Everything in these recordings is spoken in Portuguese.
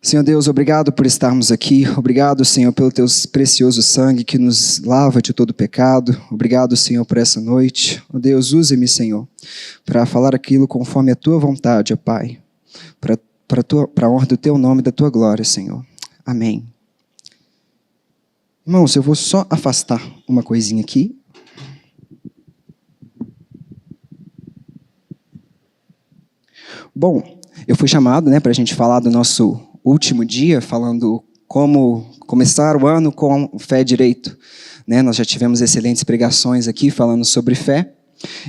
Senhor Deus, obrigado por estarmos aqui. Obrigado, Senhor, pelo teu precioso sangue que nos lava de todo pecado. Obrigado, Senhor, por essa noite. Ó Deus, use-me, Senhor, para falar aquilo conforme a tua vontade, ó Pai. Para a honra do teu nome e da tua glória, Senhor. Amém. Irmãos, eu vou só afastar uma coisinha aqui. Bom, eu fui chamado, para a gente falar do nosso último dia, falando como começar o ano com fé direito. Nós já tivemos excelentes pregações aqui falando sobre fé.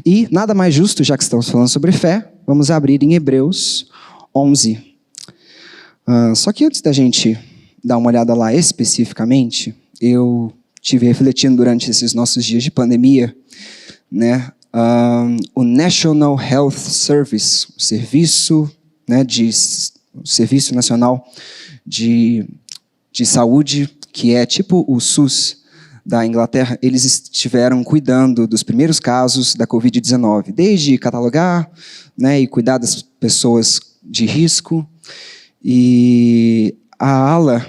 E nada mais justo, já que estamos falando sobre fé, vamos abrir em Hebreus 11. Só que antes da gente dar uma olhada lá especificamente, eu estive refletindo durante esses nossos dias de pandemia, o National Health Service, o Serviço Nacional de Saúde, que é tipo o SUS da Inglaterra, eles estiveram cuidando dos primeiros casos da Covid-19, desde catalogar e cuidar das pessoas de risco. E a ala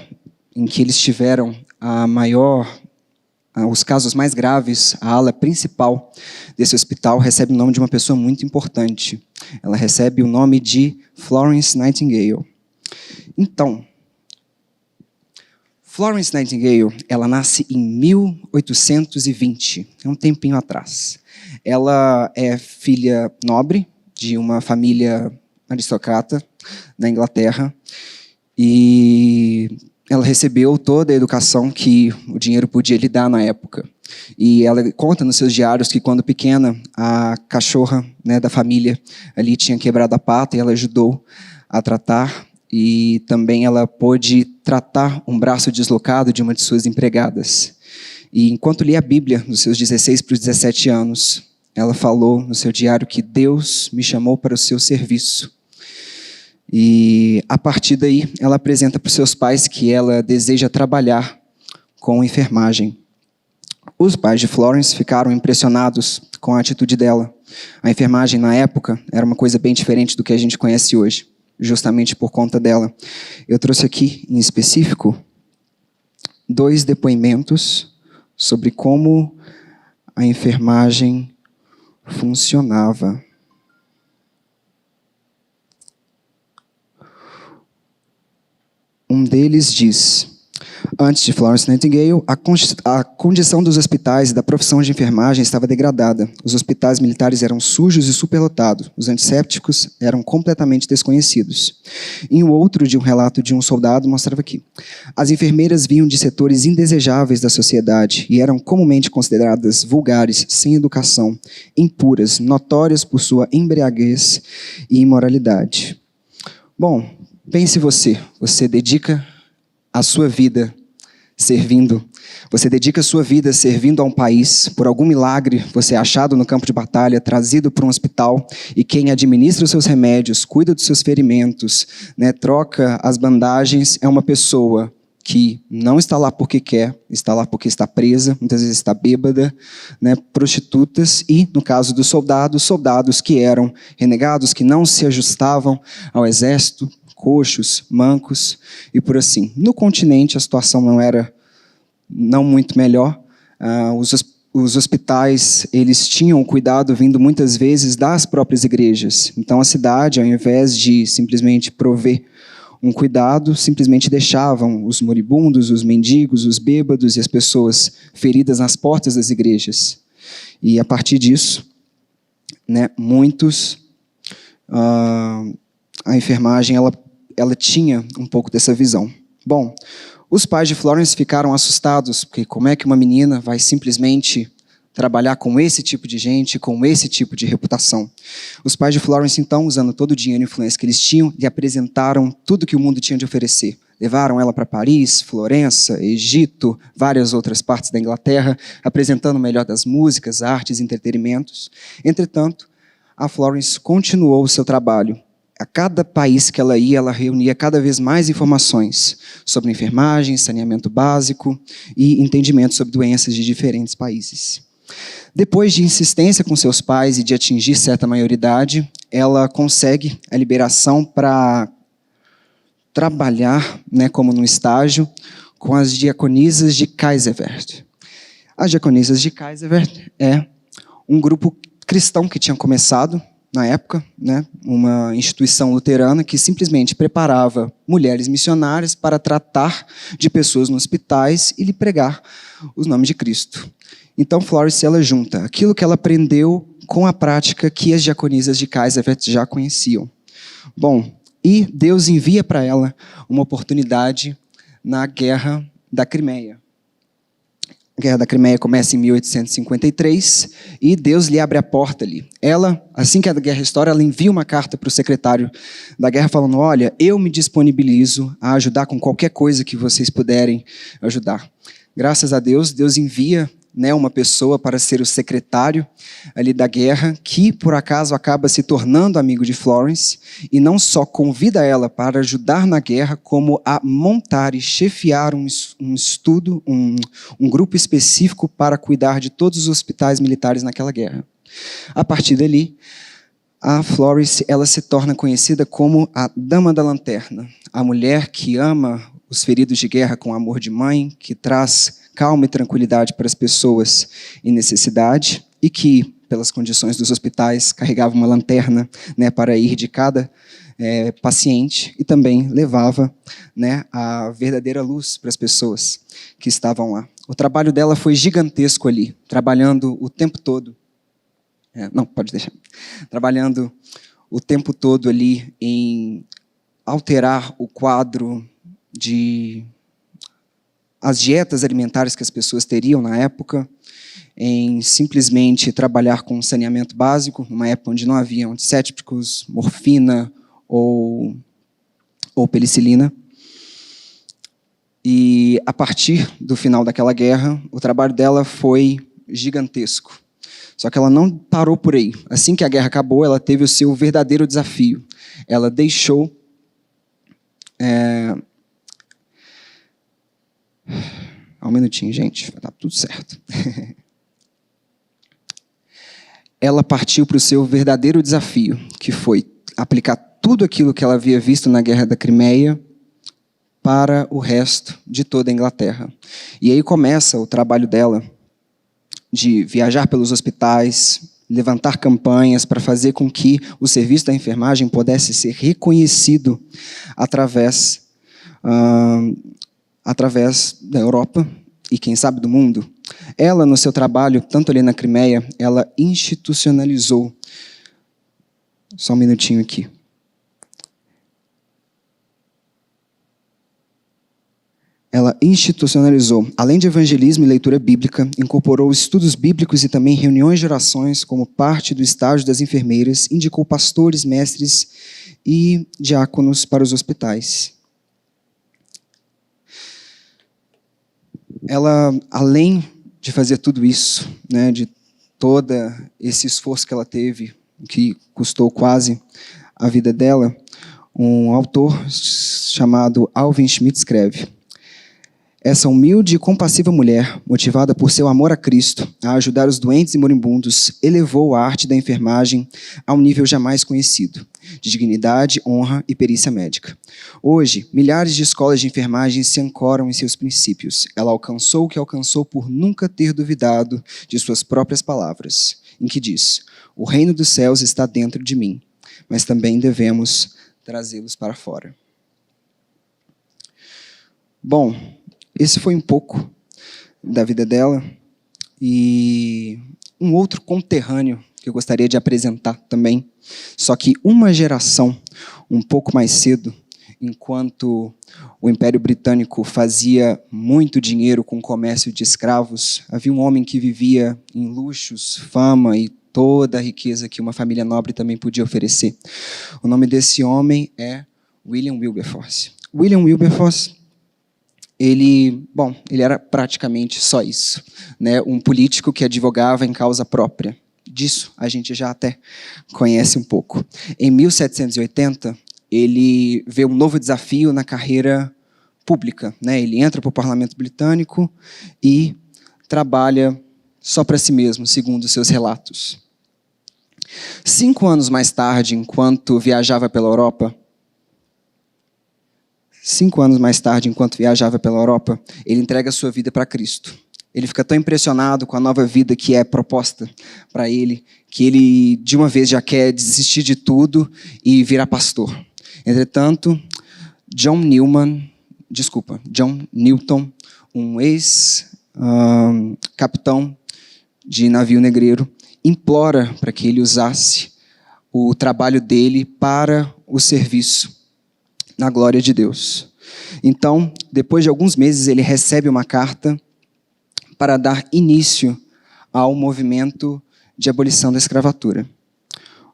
em que eles tiveram os casos mais graves, a ala principal desse hospital recebe o nome de uma pessoa muito importante. Ela recebe o nome de Florence Nightingale. Então, Florence Nightingale, ela nasce em 1820, um tempinho atrás. Ela é filha nobre de uma família aristocrata na Inglaterra e ela recebeu toda a educação que o dinheiro podia lhe dar na época. E ela conta nos seus diários que, quando pequena, a cachorra da família ali tinha quebrado a pata e ela ajudou a tratar. E também ela pôde tratar um braço deslocado de uma de suas empregadas. E enquanto lia a Bíblia, dos seus 16 para os 17 anos, ela falou no seu diário que Deus me chamou para o seu serviço. E, a partir daí, ela apresenta para os seus pais que ela deseja trabalhar com enfermagem. Os pais de Florence ficaram impressionados com a atitude dela. A enfermagem, na época, era uma coisa bem diferente do que a gente conhece hoje, justamente por conta dela. Eu trouxe aqui, em específico, 2 depoimentos sobre como a enfermagem funcionava. Um deles diz: antes de Florence Nightingale, a condição dos hospitais e da profissão de enfermagem estava degradada. Os hospitais militares eram sujos e superlotados. Os antissépticos eram completamente desconhecidos. Em outro de um relato de um soldado, mostrava aqui: as enfermeiras vinham de setores indesejáveis da sociedade e eram comumente consideradas vulgares, sem educação, impuras, notórias por sua embriaguez e imoralidade. Bom, pense você dedica a sua vida servindo. Você dedica a sua vida servindo a um país. Por algum milagre, você é achado no campo de batalha, trazido para um hospital, e quem administra os seus remédios, cuida dos seus ferimentos, troca as bandagens, é uma pessoa que não está lá porque quer, está lá porque está presa, muitas vezes está bêbada, prostitutas, e, no caso dos soldados que eram renegados, que não se ajustavam ao exército, coxos, mancos e por assim. No continente a situação não muito melhor. Os hospitais, eles tinham cuidado vindo muitas vezes das próprias igrejas. Então a cidade, ao invés de simplesmente prover um cuidado, simplesmente deixavam os moribundos, os mendigos, os bêbados e as pessoas feridas nas portas das igrejas. E a partir disso, muitos... a enfermagem, ela tinha um pouco dessa visão. Bom, os pais de Florence ficaram assustados, porque como é que uma menina vai simplesmente trabalhar com esse tipo de gente, com esse tipo de reputação? Os pais de Florence, então, usando todo o dinheiro e influência que eles tinham, lhe apresentaram tudo que o mundo tinha de oferecer. Levaram ela para Paris, Florença, Egito, várias outras partes da Inglaterra, apresentando o melhor das músicas, artes e entretenimentos. Entretanto, a Florence continuou o seu trabalho. A cada país que ela ia, ela reunia cada vez mais informações sobre enfermagem, saneamento básico e entendimento sobre doenças de diferentes países. Depois de insistência com seus pais e de atingir certa maioridade, ela consegue a liberação para trabalhar, né, como num estágio, com as diaconisas de Kaiserswerth. As diaconisas de Kaiserswerth é um grupo cristão que tinha começado na época, né, uma instituição luterana que simplesmente preparava mulheres missionárias para tratar de pessoas nos hospitais e lhe pregar os nomes de Cristo. Então, Florence, ela junta aquilo que ela aprendeu com a prática que as diaconisas de Kaiserswerth já conheciam. Bom, e Deus envia para ela uma oportunidade na Guerra da Crimeia. A Guerra da Crimeia começa em 1853 e Deus lhe abre a porta ali. Ela, assim que a guerra estoura, ela envia uma carta para o secretário da guerra falando: olha, eu me disponibilizo a ajudar com qualquer coisa que vocês puderem ajudar. Graças a Deus, Deus envia, né, uma pessoa para ser o secretário ali da guerra, que por acaso acaba se tornando amigo de Florence, e não só convida ela para ajudar na guerra, como a montar e chefiar um estudo, um grupo específico para cuidar de todos os hospitais militares naquela guerra. A partir dali, a Florence, ela se torna conhecida como a Dama da Lanterna, a mulher que ama os feridos de guerra com amor de mãe, que traz calma e tranquilidade para as pessoas em necessidade e que, pelas condições dos hospitais, carregava uma lanterna, né, para ir de cada paciente e também levava, né, a verdadeira luz para as pessoas que estavam lá. O trabalho dela foi gigantesco ali, trabalhando o tempo todo. Não, pode deixar. Trabalhando o tempo todo ali em alterar o quadro de as dietas alimentares que as pessoas teriam na época, em simplesmente trabalhar com saneamento básico, numa época onde não havia antissépticos, morfina ou penicilina. E a partir do final daquela guerra, o trabalho dela foi gigantesco. Só que ela não parou por aí. Assim que a guerra acabou, ela teve o seu verdadeiro desafio. Ela deixou um minutinho, gente, vai dar tudo certo. Ela partiu para o seu verdadeiro desafio, que foi aplicar tudo aquilo que ela havia visto na Guerra da Crimeia para o resto de toda a Inglaterra. E aí começa o trabalho dela de viajar pelos hospitais, levantar campanhas para fazer com que o serviço da enfermagem pudesse ser reconhecido através da Europa e, quem sabe, do mundo. Ela, no seu trabalho, tanto ali na Crimeia, ela institucionalizou. Só um minutinho aqui. Ela institucionalizou, além de evangelismo e leitura bíblica, incorporou estudos bíblicos e também reuniões de orações como parte do estágio das enfermeiras, indicou pastores, mestres e diáconos para os hospitais. Ela, além de fazer tudo isso, né, de todo esse esforço que ela teve, que custou quase a vida dela, um autor chamado Alvin Schmidt escreve: essa humilde e compassiva mulher, motivada por seu amor a Cristo, a ajudar os doentes e moribundos, elevou a arte da enfermagem a um nível jamais conhecido, de dignidade, honra e perícia médica. Hoje, milhares de escolas de enfermagem se ancoram em seus princípios. Ela alcançou o que alcançou por nunca ter duvidado de suas próprias palavras, em que diz: o reino dos céus está dentro de mim, mas também devemos trazê-los para fora. Bom, esse foi um pouco da vida dela. E um outro conterrâneo que eu gostaria de apresentar também, só que uma geração um pouco mais cedo, enquanto o Império Britânico fazia muito dinheiro com o comércio de escravos, havia um homem que vivia em luxos, fama e toda a riqueza que uma família nobre também podia oferecer. O nome desse homem é William Wilberforce. William Wilberforce, ele era praticamente só isso, né? Um político que advogava em causa própria. Disso a gente já até conhece um pouco. Em 1780, ele vê um novo desafio na carreira pública, né? Ele entra para o Parlamento Britânico e trabalha só para si mesmo, segundo seus relatos. 5 anos mais tarde, enquanto viajava pela Europa, 5 anos mais tarde, enquanto viajava pela Europa, ele entrega a sua vida para Cristo. Ele fica tão impressionado com a nova vida que é proposta para ele, que ele, de uma vez, já quer desistir de tudo e virar pastor. Entretanto, John Newton, um ex-capitão de navio negreiro, implora para que ele usasse o trabalho dele para o serviço na glória de Deus. Então, depois de alguns meses, ele recebe uma carta para dar início ao movimento de abolição da escravatura.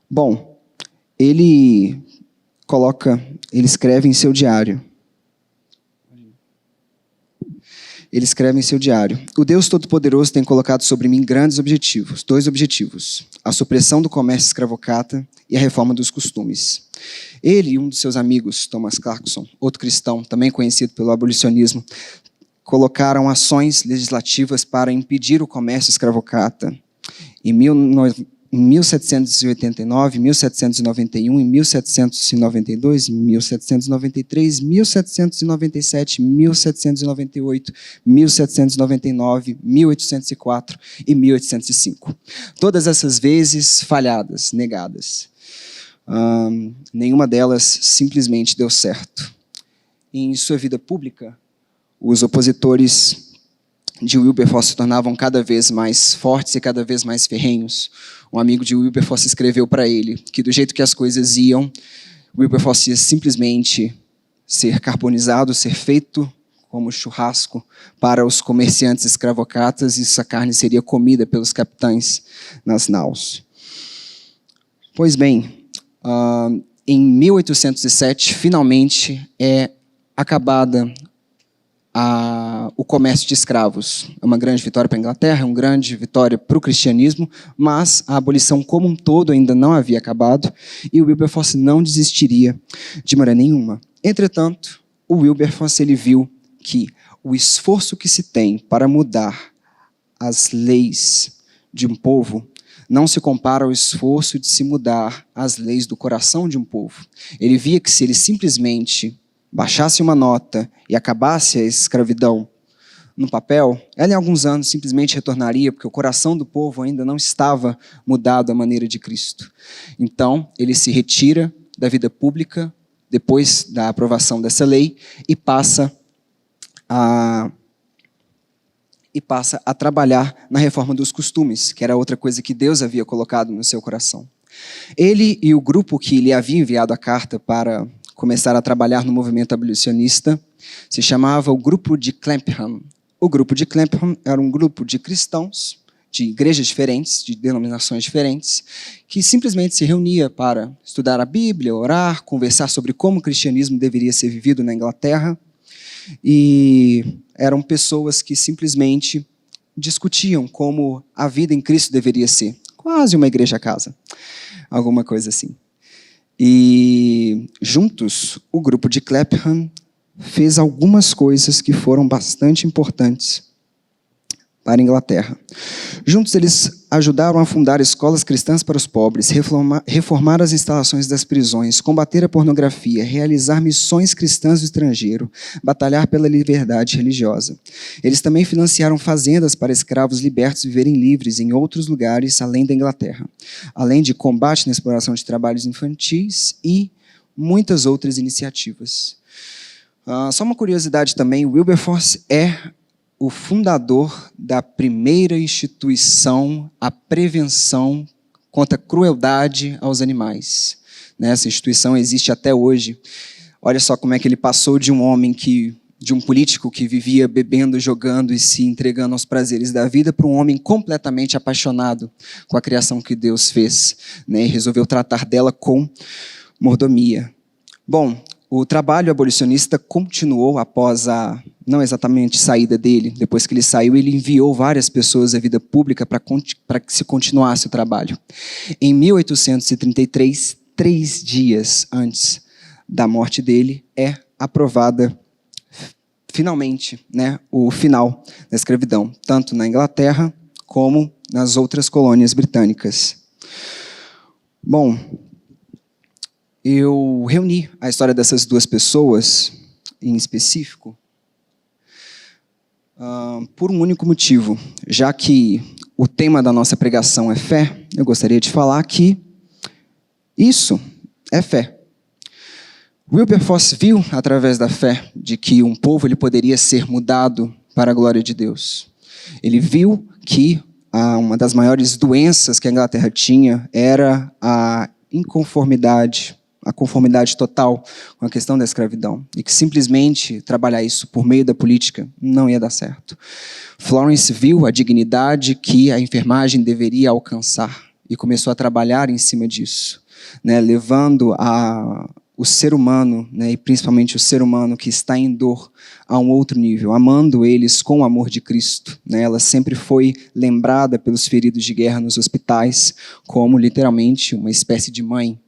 Bom, ele escreve em seu diário. O Deus Todo-Poderoso tem colocado sobre mim grandes objetivos, 2 objetivos: a supressão do comércio escravocrata e a reforma dos costumes. Ele e um dos seus amigos, Thomas Clarkson, outro cristão, também conhecido pelo abolicionismo, colocaram ações legislativas para impedir o comércio escravocrata. Em 1789, 1791, 1792, 1793, 1797, 1798, 1799, 1804 e 1805. Todas essas vezes falhadas, negadas. Nenhuma delas simplesmente deu certo. Em sua vida pública, os opositores de Wilberforce se tornavam cada vez mais fortes e cada vez mais ferrenhos. Um amigo de Wilberforce escreveu para ele que, do jeito que as coisas iam, Wilberforce ia simplesmente ser carbonizado, ser feito como churrasco para os comerciantes escravocratas, e essa carne seria comida pelos capitães nas naus. Pois bem, em 1807, finalmente é acabada o comércio de escravos. É uma grande vitória para a Inglaterra, é uma grande vitória para o cristianismo, mas a abolição como um todo ainda não havia acabado e o Wilberforce não desistiria de maneira nenhuma. Entretanto, o Wilberforce ele viu que o esforço que se tem para mudar as leis de um povo não se compara ao esforço de se mudar as leis do coração de um povo. Ele via que se ele simplesmente baixasse uma nota e acabasse a escravidão no papel, ela em alguns anos simplesmente retornaria, porque o coração do povo ainda não estava mudado à maneira de Cristo. Então, ele se retira da vida pública, depois da aprovação dessa lei, e passa a trabalhar na reforma dos costumes, que era outra coisa que Deus havia colocado no seu coração. Ele e o grupo que lhe havia enviado a carta para começar a trabalhar no movimento abolicionista se chamava o Grupo de Clapham. O Grupo de Clapham era um grupo de cristãos, de igrejas diferentes, de denominações diferentes, que simplesmente se reunia para estudar a Bíblia, orar, conversar sobre como o cristianismo deveria ser vivido na Inglaterra. E eram pessoas que simplesmente discutiam como a vida em Cristo deveria ser. Quase uma igreja-casa, alguma coisa assim. E juntos, o grupo de Clapham fez algumas coisas que foram bastante importantes para a Inglaterra. Juntos, eles ajudaram a fundar escolas cristãs para os pobres, reformar as instalações das prisões, combater a pornografia, realizar missões cristãs no estrangeiro, batalhar pela liberdade religiosa. Eles também financiaram fazendas para escravos libertos viverem livres em outros lugares além da Inglaterra, além de combate na exploração de trabalhos infantis e muitas outras iniciativas. Só uma curiosidade também, Wilberforce é o fundador da primeira instituição a prevenção contra a crueldade aos animais. Essa instituição existe até hoje. Olha só como é que ele passou de um político que vivia bebendo, jogando e se entregando aos prazeres da vida para um homem completamente apaixonado com a criação que Deus fez, e resolveu tratar dela com mordomia. Bom, o trabalho abolicionista continuou após a, não exatamente saída dele. Depois que ele saiu, ele enviou várias pessoas à vida pública para que se continuasse o trabalho. Em 1833, 3 dias antes da morte dele, é aprovada finalmente o final da escravidão, tanto na Inglaterra como nas outras colônias britânicas. Bom, eu reuni a história dessas duas pessoas em específico por um único motivo. Já que o tema da nossa pregação é fé, eu gostaria de falar que isso é fé. Wilberforce viu, através da fé, de que um povo ele poderia ser mudado para a glória de Deus. Ele viu que uma das maiores doenças que a Inglaterra tinha era a inconformidade, a conformidade total com a questão da escravidão, e que simplesmente trabalhar isso por meio da política não ia dar certo. Florence viu a dignidade que a enfermagem deveria alcançar e começou a trabalhar em cima disso, né, levando o ser humano, né, e principalmente o ser humano que está em dor, a um outro nível, amando eles com o amor de Cristo. Né? Ela sempre foi lembrada pelos feridos de guerra nos hospitais como literalmente uma espécie de mãe.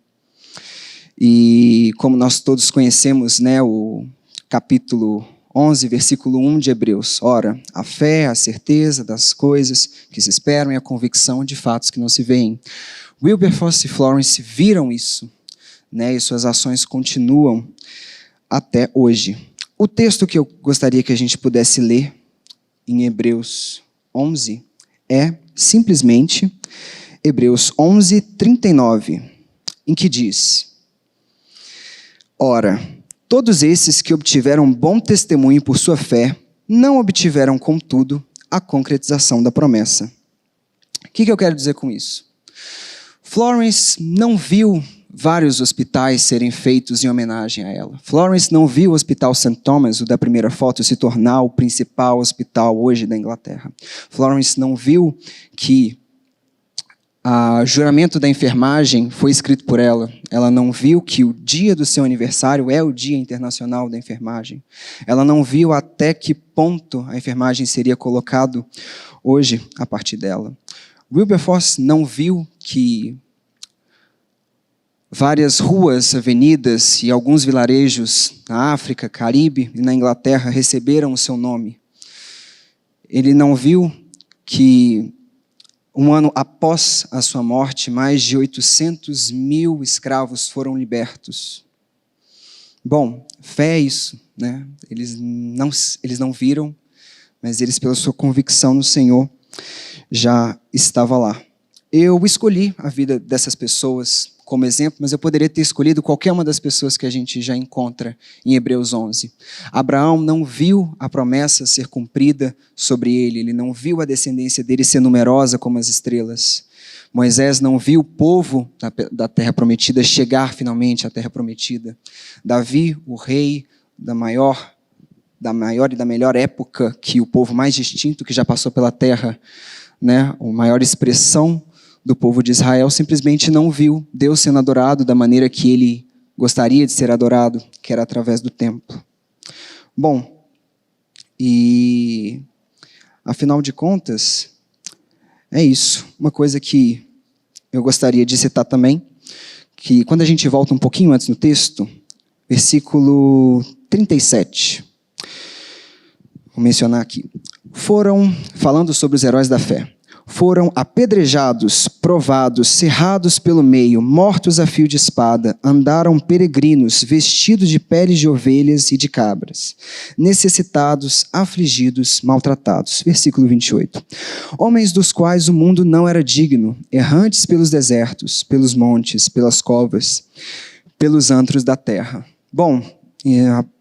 E como nós todos conhecemos, né, o capítulo 11, versículo 1 de Hebreus. Ora, a fé, a certeza das coisas que se esperam e a convicção de fatos que não se veem. Wilberforce e Florence viram isso, né, e suas ações continuam até hoje. O texto que eu gostaria que a gente pudesse ler em Hebreus 11 é simplesmente Hebreus 11, 39, em que diz: Ora, todos esses que obtiveram bom testemunho por sua fé, não obtiveram, contudo, a concretização da promessa. O que eu quero dizer com isso? Florence não viu vários hospitais serem feitos em homenagem a ela. Florence não viu o Hospital St. Thomas, o da primeira foto, se tornar o principal hospital hoje da Inglaterra. Florence não viu que o juramento da enfermagem foi escrito por ela. Ela não viu que o dia do seu aniversário é o Dia Internacional da Enfermagem. Ela não viu até que ponto a enfermagem seria colocado hoje a partir dela. Wilberforce não viu que várias ruas, avenidas e alguns vilarejos na África, Caribe e na Inglaterra receberam o seu nome. Ele não viu que um ano após a sua morte, mais de 800 mil escravos foram libertos. Bom, fé é isso, né? Eles não viram, mas eles, pela sua convicção no Senhor, já estavam lá. Eu escolhi a vida dessas pessoas como exemplo, mas eu poderia ter escolhido qualquer uma das pessoas que a gente já encontra em Hebreus 11. Abraão não viu a promessa ser cumprida sobre ele não viu a descendência dele ser numerosa como as estrelas. Moisés não viu o povo da terra prometida chegar finalmente à terra prometida. Davi, o rei da maior e da melhor época, que o povo mais distinto que já passou pela terra, né, a maior expressão do povo de Israel, simplesmente não viu Deus sendo adorado da maneira que ele gostaria de ser adorado, que era através do templo. Bom, e afinal de contas, é isso. Uma coisa que eu gostaria de citar também, que quando a gente volta um pouquinho antes no texto, versículo 37, vou mencionar aqui. Falando sobre os heróis da fé, foram apedrejados, provados, cerrados pelo meio, mortos a fio de espada, andaram peregrinos, vestidos de peles de ovelhas e de cabras, necessitados, afligidos, maltratados. Versículo 28. Homens dos quais o mundo não era digno, errantes pelos desertos, pelos montes, pelas covas, pelos antros da terra. Bom,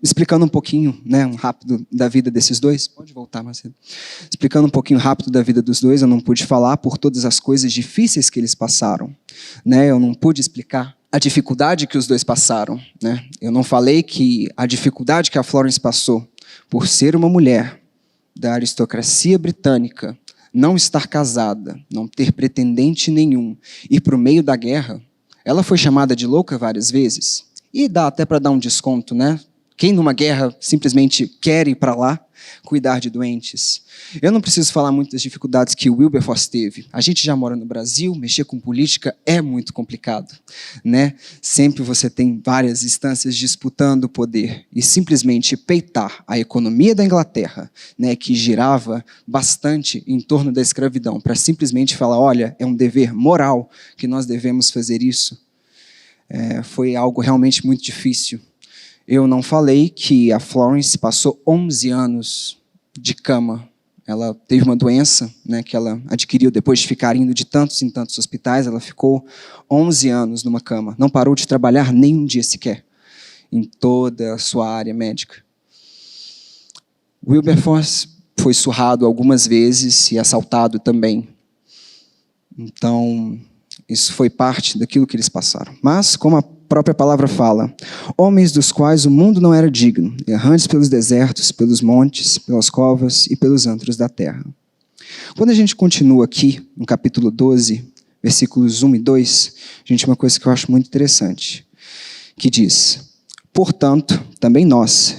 explicando um pouquinho, né, rápido da vida desses dois. Pode voltar, Marcelo. Explicando um pouquinho rápido da vida dos dois, eu não pude falar por todas as coisas difíceis que eles passaram. Né? Eu não pude explicar a dificuldade que os dois passaram. Né? Eu não falei que a dificuldade que a Florence passou por ser uma mulher da aristocracia britânica, não estar casada, não ter pretendente nenhum, ir para o meio da guerra, ela foi chamada de louca várias vezes. E dá até para dar um desconto, né? Quem numa guerra simplesmente quer ir para lá, cuidar de doentes? Eu não preciso falar muito das dificuldades que o Wilberforce teve. A gente já mora no Brasil, mexer com política é muito complicado, né? Sempre você tem várias instâncias disputando o poder e simplesmente peitar a economia da Inglaterra, né, que girava bastante em torno da escravidão, para simplesmente falar, olha, é um dever moral que nós devemos fazer isso. Foi algo realmente muito difícil. Eu não falei que a Florence passou 11 anos de cama. Ela teve uma doença, né, que ela adquiriu depois de ficar indo de tantos em tantos hospitais. Ela ficou 11 anos numa cama. Não parou de trabalhar nem um dia sequer em toda a sua área médica. Wilberforce foi surrado algumas vezes e assaltado também. Então, isso foi parte daquilo que eles passaram. Mas, como a própria palavra fala, homens dos quais o mundo não era digno, errantes pelos desertos, pelos montes, pelas covas e pelos antros da terra. Quando a gente continua aqui, no capítulo 12, versículos 1 e 2, a gente tem uma coisa que eu acho muito interessante, que diz: portanto, também nós,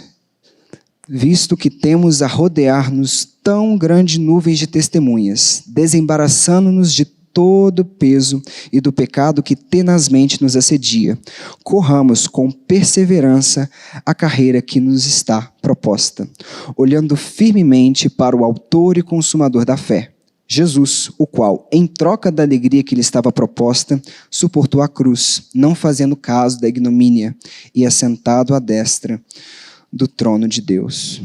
visto que temos a rodear-nos tão grande nuvem de testemunhas, desembaraçando-nos de todo o peso e do pecado que tenazmente nos assedia, corramos com perseverança a carreira que nos está proposta, olhando firmemente para o autor e consumador da fé, Jesus, o qual, em troca da alegria que lhe estava proposta, suportou a cruz, não fazendo caso da ignomínia, e assentado à destra do trono de Deus.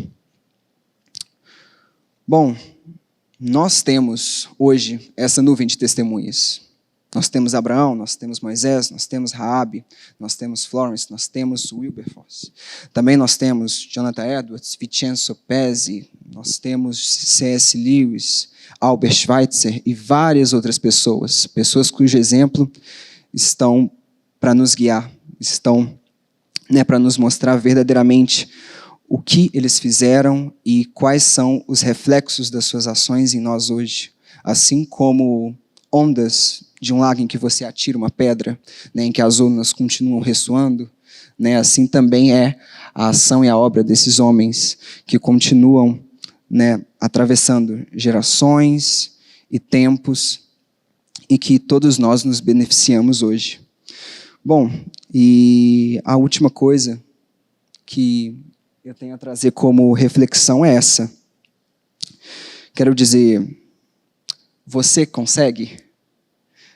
Bom, nós temos hoje essa nuvem de testemunhas. Nós temos Abraão, nós temos Moisés, nós temos Raabe, nós temos Florence, nós temos Wilberforce. Também nós temos Jonathan Edwards, Vincenzo Pezzi, nós temos C.S. Lewis, Albert Schweitzer e várias outras pessoas. Pessoas cujo exemplo estão para nos guiar, estão, né, para nos mostrar verdadeiramente o que eles fizeram e quais são os reflexos das suas ações em nós hoje. Assim como ondas de um lago em que você atira uma pedra, né, em que as ondas continuam ressoando, né, assim também é a ação e a obra desses homens que continuam, né, atravessando gerações e tempos e que todos nós nos beneficiamos hoje. Bom, e a última coisa que eu tenho a trazer como reflexão é essa. Quero dizer, você consegue?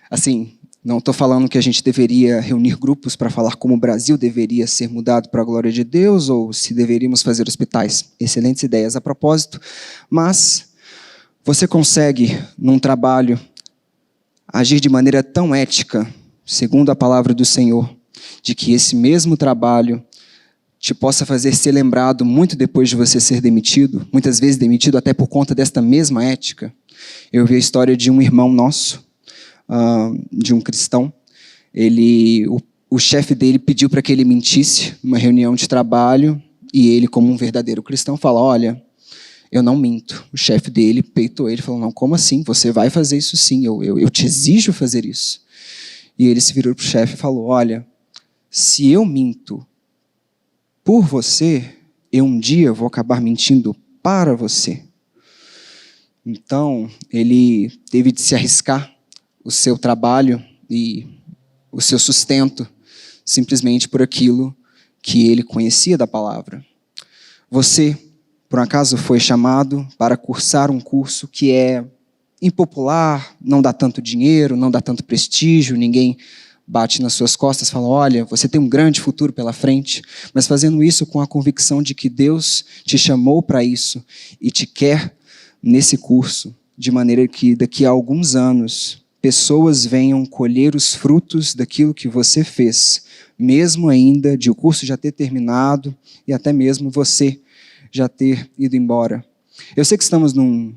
Assim, não estou falando que a gente deveria reunir grupos para falar como o Brasil deveria ser mudado para a glória de Deus ou se deveríamos fazer hospitais. Excelentes ideias a propósito. Mas você consegue, num trabalho, agir de maneira tão ética, segundo a palavra do Senhor, de que esse mesmo trabalho te possa fazer ser lembrado muito depois de você ser demitido, muitas vezes demitido até por conta desta mesma ética. Eu vi a história de um irmão nosso, de um cristão. O chefe dele pediu para que ele mentisse numa reunião de trabalho e ele, como um verdadeiro cristão, fala: olha, eu não minto. O chefe dele peitou ele e falou: não, como assim? Você vai fazer isso sim, eu te exijo fazer isso. E ele se virou para o chefe e falou: olha, se eu minto por você, eu um dia vou acabar mentindo para você. Então, ele teve de se arriscar o seu trabalho e o seu sustento simplesmente por aquilo que ele conhecia da palavra. Você, por acaso, foi chamado para cursar um curso que é impopular, não dá tanto dinheiro, não dá tanto prestígio, ninguém bate nas suas costas e fala: olha, você tem um grande futuro pela frente, mas fazendo isso com a convicção de que Deus te chamou para isso e te quer nesse curso, de maneira que daqui a alguns anos pessoas venham colher os frutos daquilo que você fez, mesmo ainda de o curso já ter terminado e até mesmo você já ter ido embora. Eu sei que estamos num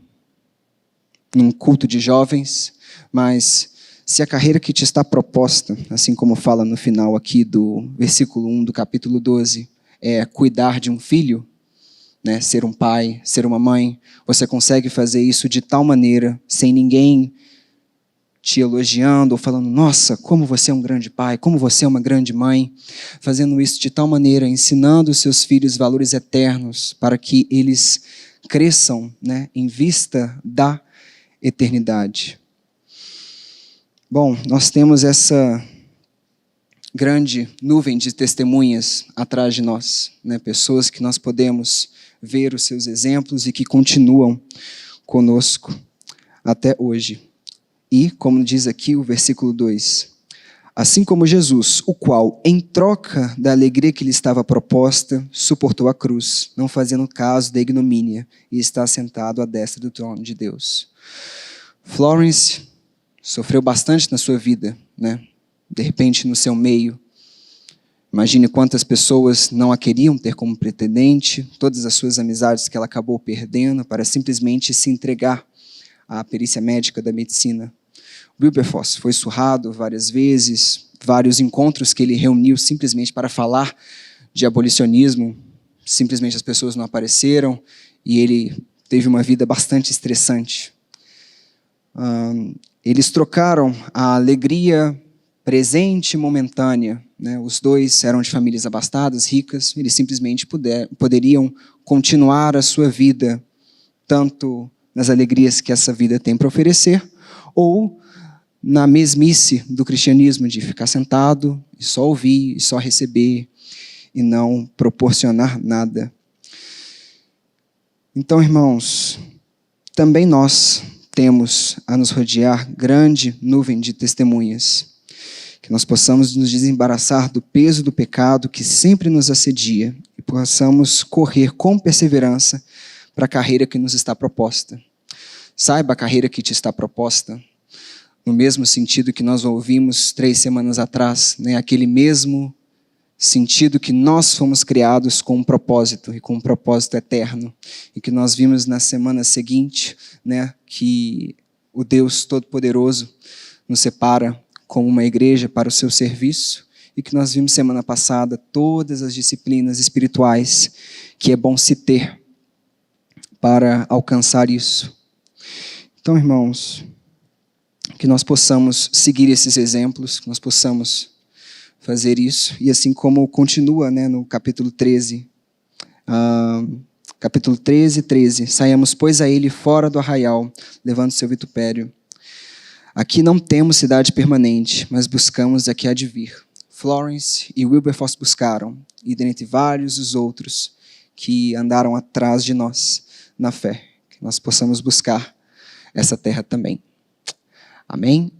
culto de jovens, mas se a carreira que te está proposta, assim como fala no final aqui do versículo 1 do capítulo 12, é cuidar de um filho, né, ser um pai, ser uma mãe, você consegue fazer isso de tal maneira, sem ninguém te elogiando ou falando: nossa, como você é um grande pai, como você é uma grande mãe, fazendo isso de tal maneira, ensinando os seus filhos valores eternos para que eles cresçam, né, em vista da eternidade. Bom, nós temos essa grande nuvem de testemunhas atrás de nós, né? Pessoas que nós podemos ver os seus exemplos e que continuam conosco até hoje. E, como diz aqui o versículo 2, Assim como Jesus, o qual, em troca da alegria que lhe estava proposta, suportou a cruz, não fazendo caso da ignomínia, e está sentado à destra do trono de Deus. Florence sofreu bastante na sua vida, né? De repente, no seu meio. Imagine quantas pessoas não a queriam ter como pretendente, todas as suas amizades que ela acabou perdendo para simplesmente se entregar à perícia médica da medicina. Wilberforce foi surrado várias vezes, vários encontros que ele reuniu simplesmente para falar de abolicionismo, simplesmente as pessoas não apareceram e ele teve uma vida bastante estressante. Eles trocaram a alegria presente e momentânea, né? Os dois eram de famílias abastadas, ricas, eles simplesmente poderiam continuar a sua vida, tanto nas alegrias que essa vida tem para oferecer, ou na mesmice do cristianismo, de ficar sentado e só ouvir, e só receber, e não proporcionar nada. Então, irmãos, também nós temos a nos rodear grande nuvem de testemunhas, que nós possamos nos desembaraçar do peso do pecado que sempre nos assedia e possamos correr com perseverança para a carreira que nos está proposta. Saiba a carreira que te está proposta, no mesmo sentido que nós ouvimos 3 semanas atrás, né? Aquele mesmo sentido que nós fomos criados com um propósito, e com um propósito eterno, e que nós vimos na semana seguinte, né? Que o Deus Todo-Poderoso nos separa como uma igreja para o seu serviço, e que nós vimos semana passada todas as disciplinas espirituais que é bom se ter para alcançar isso. Então, irmãos, que nós possamos seguir esses exemplos, que nós possamos fazer isso, e assim como continua, né, no capítulo 13, capítulo 13, saiamos, pois, a ele fora do arraial, levando seu vitupério. Aqui não temos cidade permanente, mas buscamos a que há de vir. Florence e Wilberforce buscaram, e dentre vários os outros que andaram atrás de nós na fé, que nós possamos buscar essa terra também. Amém?